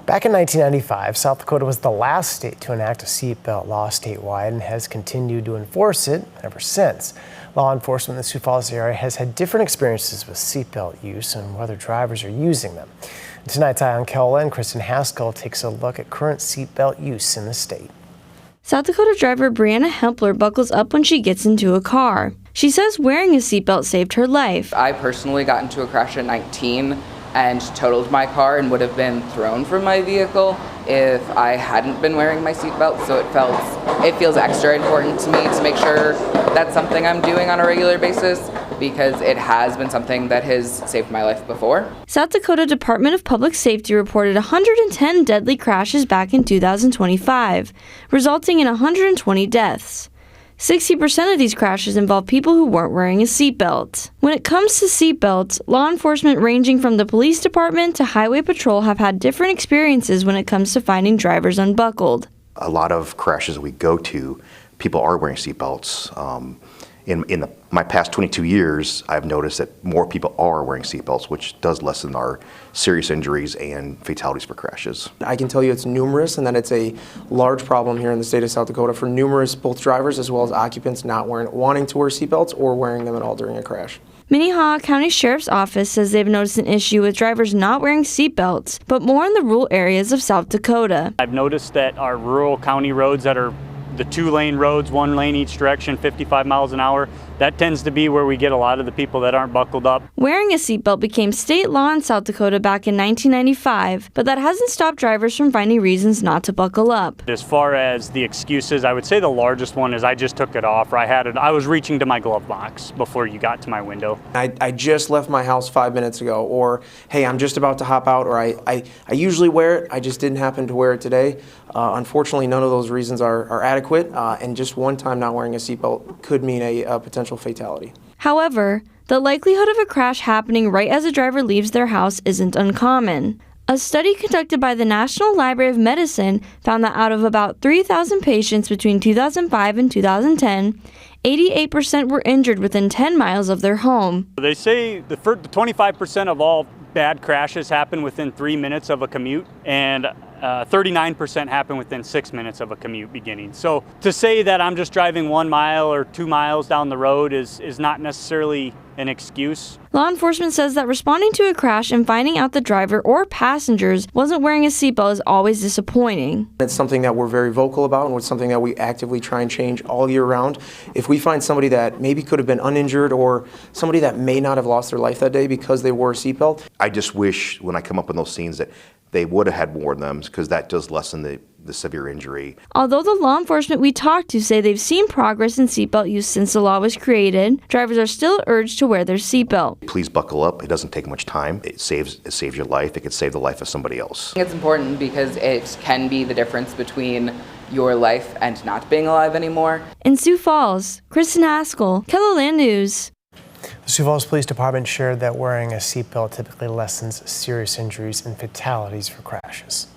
Back in 1995, South Dakota was the last state to enact a seatbelt law statewide and has continued to enforce it ever since. Law enforcement in the Sioux Falls area has had different experiences with seatbelt use and whether drivers are using them. Tonight's Eye on KELOLA, Kristen Haskell takes a look at current seatbelt use in the state. South Dakota driver Brianna Hempler buckles up when she gets into a car. She says wearing a seatbelt saved her life. I personally got into a crash at 19 and totaled my car and would have been thrown from my vehicle if I hadn't been wearing my seatbelt. So it feels extra important to me to make sure that's something I'm doing on a regular basis, because it has been something that has saved my life before. South Dakota Department of Public Safety reported 110 deadly crashes back in 2025, resulting in 120 deaths. 60% of these crashes involve people who weren't wearing a seatbelt. When it comes to seatbelts, law enforcement ranging from the police department to highway patrol have had different experiences when it comes to finding drivers unbuckled. A lot of crashes we go to, people are wearing seatbelts. In my past 22 years, I've noticed that more people are wearing seatbelts, which does lessen our serious injuries and fatalities for crashes. I can tell you it's numerous and that it's a large problem here in the state of South Dakota for numerous both drivers as well as occupants not wanting to wear seatbelts or wearing them at all during a crash. Minnehaha County Sheriff's Office says they've noticed an issue with drivers not wearing seatbelts, but more in the rural areas of South Dakota. I've noticed that our rural county roads that are the 2-lane roads, 1 lane each direction, 55 miles an hour, that tends to be where we get a lot of the people that aren't buckled up. Wearing a seatbelt became state law in South Dakota back in 1995, but that hasn't stopped drivers from finding reasons not to buckle up. As far as the excuses, I would say the largest one is I just took it off, or I was reaching to my glove box before you got to my window. I just left my house 5 minutes ago, or hey, I'm just about to hop out, or I usually wear it, I just didn't happen to wear it today. Unfortunately, none of those reasons are adequate, and just one time not wearing a seatbelt could mean a potential fatality. However, the likelihood of a crash happening right as a driver leaves their house isn't uncommon. A study conducted by the National Library of Medicine found that out of about 3,000 patients between 2005 and 2010, 88% were injured within 10 miles of their home. They say the 25% of all bad crashes happen within 3 minutes of a commute, and 39% happen within 6 minutes of a commute beginning. So to say that I'm just driving 1 mile or 2 miles down the road is not necessarily an excuse. Law enforcement says that responding to a crash and finding out the driver or passengers wasn't wearing a seatbelt is always disappointing. It's something that we're very vocal about, and it's something that we actively try and change all year round. If we find somebody that maybe could have been uninjured or somebody that may not have lost their life that day because they wore a seatbelt. I just wish when I come up with those scenes that they would have had worn them, because that does lessen the severe injury. Although the law enforcement we talked to say they've seen progress in seatbelt use since the law was created, drivers are still urged to wear their seatbelt. Please buckle up. It doesn't take much time. It saves your life. It could save the life of somebody else. It's important because it can be the difference between your life and not being alive anymore. In Sioux Falls, Kristen Haskell, KELOLA News. The Sioux Falls Police Department shared that wearing a seatbelt typically lessens serious injuries and fatalities for crashes.